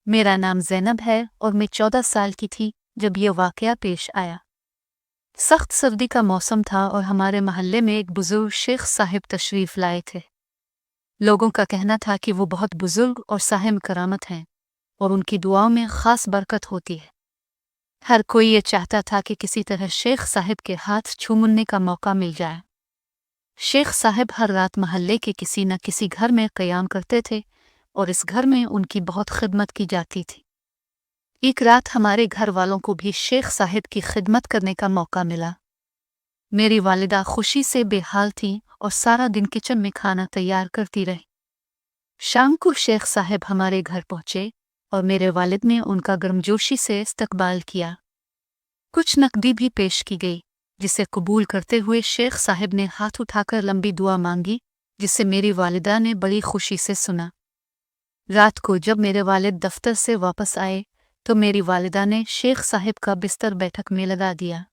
मेरा नाम ज़ैनब है और मैं 14 साल की थी जब ये वाक़या पेश आया। सख्त सर्दी का मौसम था और हमारे मोहल्ले में एक बुजुर्ग शेख साहिब तशरीफ़ लाए थे। लोगों का कहना था कि वो बहुत बुजुर्ग और साहिब करामत हैं और उनकी दुआओं में ख़ास बरकत होती है। हर कोई ये चाहता था कि किसी तरह शेख साहिब के हाथ छूमने का मौका मिल जाए। शेख साहिब हर रात मोहल्ले के किसी न किसी घर में क़याम करते थे और इस घर में उनकी बहुत खिदमत की जाती थी। एक रात हमारे घर वालों को भी शेख साहिब की खिदमत करने का मौका मिला। मेरी वालिदा खुशी से बेहाल थी और सारा दिन किचन में खाना तैयार करती रही। शाम को शेख साहिब हमारे घर पहुंचे और मेरे वालिद ने उनका गर्मजोशी से इस्तकबाल किया। कुछ नकदी भी पेश की गई, जिसे कबूल करते हुए शेख साहिब ने हाथ उठाकर लंबी दुआ मांगी, जिसे मेरी वालिदा ने बड़ी खुशी से सुना। रात को जब मेरे वालिद दफ्तर से वापस आए तो मेरी वालिदा ने शेख साहिब का बिस्तर बैठक में लगा दिया।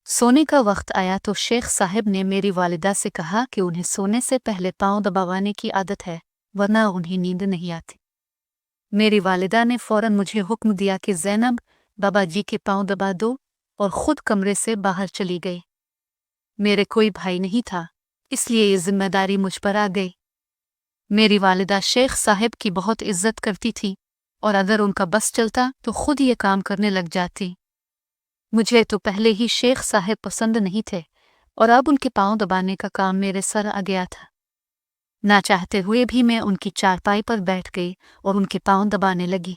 सोने का वक्त आया तो शेख साहिब ने मेरी वालिदा से कहा कि उन्हें सोने से पहले पाँव दबावाने की आदत है, वरना उन्हें नींद नहीं आती। मेरी वालिदा ने फौरन मुझे हुक्म दिया कि ज़ैनब, बाबा जी के पाँव दबा दो, और ख़ुद कमरे से बाहर चली गई। मेरे कोई भाई नहीं था, इसलिए ये जिम्मेदारी मुझ पर आ गई। मेरी वालिदा शेख साहिब की बहुत इज्जत करती थी और अगर उनका बस चलता तो खुद ये काम करने लग जाती। मुझे तो पहले ही शेख साहिब पसंद नहीं थे और अब उनके पाँव दबाने का काम मेरे सर आ गया था। ना चाहते हुए भी मैं उनकी चारपाई पर बैठ गई और उनके पाँव दबाने लगी।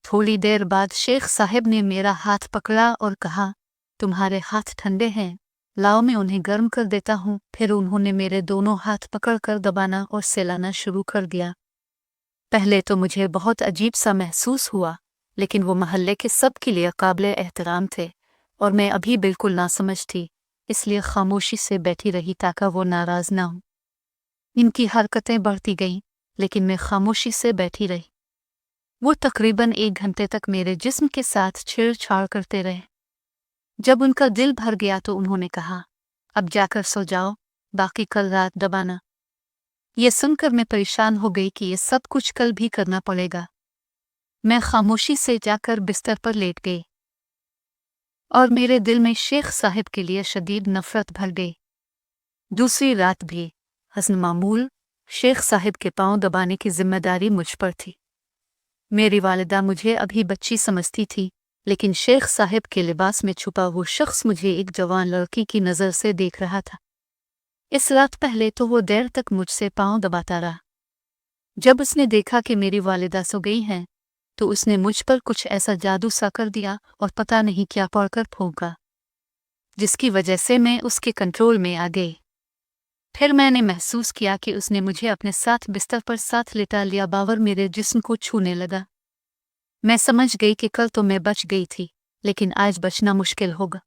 थोड़ी देर बाद शेख साहिब ने मेरा हाथ पकड़ा और कहा, तुम्हारे हाथ ठंडे हैं, लाओ मैं उन्हें गर्म कर देता हूँ। फिर उन्होंने मेरे दोनों हाथ पकड़कर दबाना और सहलाना शुरू कर दिया। पहले तो मुझे बहुत अजीब सा महसूस हुआ, लेकिन वो मोहल्ले के सब के लिए काबिल एहतराम थे और मैं अभी बिल्कुल नासमझ थी, इसलिए खामोशी से बैठी रही ताकि वो नाराज़ ना हो। इनकी हरकतें बढ़ती गईं, लेकिन मैं खामोशी से बैठी रही। वो तकरीबन 1 घंटे तक मेरे जिस्म के साथ छेड़छाड़ करते रहे। जब उनका दिल भर गया तो उन्होंने कहा, अब जाकर सो जाओ, बाकी कल रात दबाना। ये सुनकर मैं परेशान हो गई कि ये सब कुछ कल भी करना पड़ेगा। मैं खामोशी से जाकर बिस्तर पर लेट गई और मेरे दिल में शेख साहिब के लिए शदीद नफरत भर गई। दूसरी रात भी हसन मामूल शेख साहिब के पाँव दबाने की जिम्मेदारी मुझ पर थी। मेरी वालिदा मुझे अभी बच्ची समझती थी, लेकिन शेख साहिब के लिबास में छुपा वो शख्स मुझे एक जवान लड़की की नज़र से देख रहा था। इस रात पहले तो वो देर तक मुझसे पाँव दबाता रहा। जब उसने देखा कि मेरी वालिदा सो गई हैं, तो उसने मुझ पर कुछ ऐसा जादू सा कर दिया और पता नहीं क्या पढ़कर फूंका, जिसकी वजह से मैं उसके कंट्रोल में आ गई। फिर मैंने महसूस किया कि उसने मुझे अपने साथ बिस्तर पर साथ लिटा लिया बावर मेरे जिस्म को छूने लगा। मैं समझ गई कि कल तो मैं बच गई थी, लेकिन आज बचना मुश्किल होगा।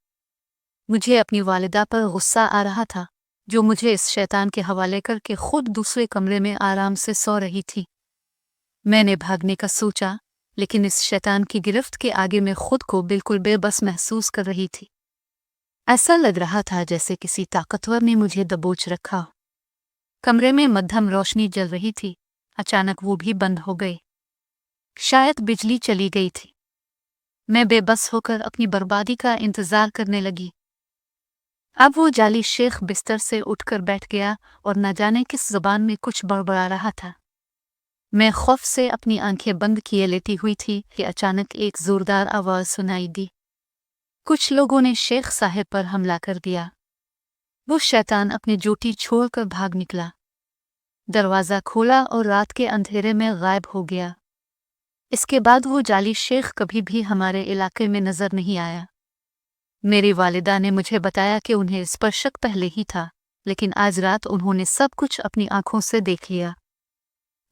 मुझे अपनी वालिदा पर गुस्सा आ रहा था, जो मुझे इस शैतान के हवाले करके खुद दूसरे कमरे में आराम से सो रही थी। मैंने भागने का सोचा, लेकिन इस शैतान की गिरफ्त के आगे मैं खुद को बिल्कुल बेबस महसूस कर रही थी। ऐसा लग रहा था जैसे किसी ताकतवर ने मुझे दबोच रखा हो। कमरे में मध्यम रोशनी जल रही थी, अचानक वो भी बंद हो गई। शायद बिजली चली गई थी। मैं बेबस होकर अपनी बर्बादी का इंतजार करने लगी। अब वो जाली शेख बिस्तर से उठकर बैठ गया और न जाने किस ज़बान में कुछ बड़बड़ा रहा था। मैं खौफ से अपनी आंखें बंद किए लेटी हुई थी कि अचानक एक जोरदार आवाज़ सुनाई दी। कुछ लोगों ने शेख साहिब पर हमला कर दिया। वो शैतान अपनी ड्यूटी छोड़कर भाग निकला, दरवाज़ा खोला और रात के अंधेरे में गायब हो गया। इसके बाद वो जाली शेख कभी भी हमारे इलाके में नज़र नहीं आया। मेरी वालिदा ने मुझे बताया कि उन्हें इस पर शक पहले ही था, लेकिन आज रात उन्होंने सब कुछ अपनी आंखों से देख लिया।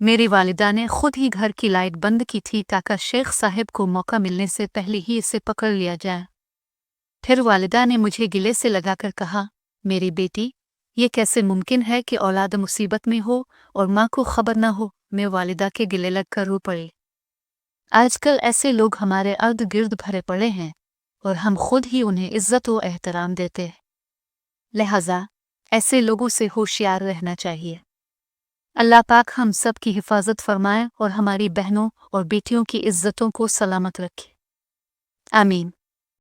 मेरी वालिदा ने खुद ही घर की लाइट बंद की थी ताकि शेख साहिब को मौका मिलने से पहले ही इसे पकड़ लिया जाए। फिर वालिदा ने मुझे गिले से लगाकर कहा, मेरी बेटी, ये कैसे मुमकिन है कि औलाद मुसीबत में हो और माँ को खबर न हो। मैं वालिदा के गिले लगकर रो पड़ी। आजकल ऐसे लोग हमारे अर्द गिर्द भरे पड़े हैं और हम खुद ही उन्हें इज्जत और एहतराम देते हैं। लिहाजा ऐसे लोगों से होशियार रहना चाहिए। اللہ پاک ہم سب کی حفاظت فرمائے اور ہماری بہنوں اور بیٹیوں کی عزتوں کو سلامت رکھے، آمین۔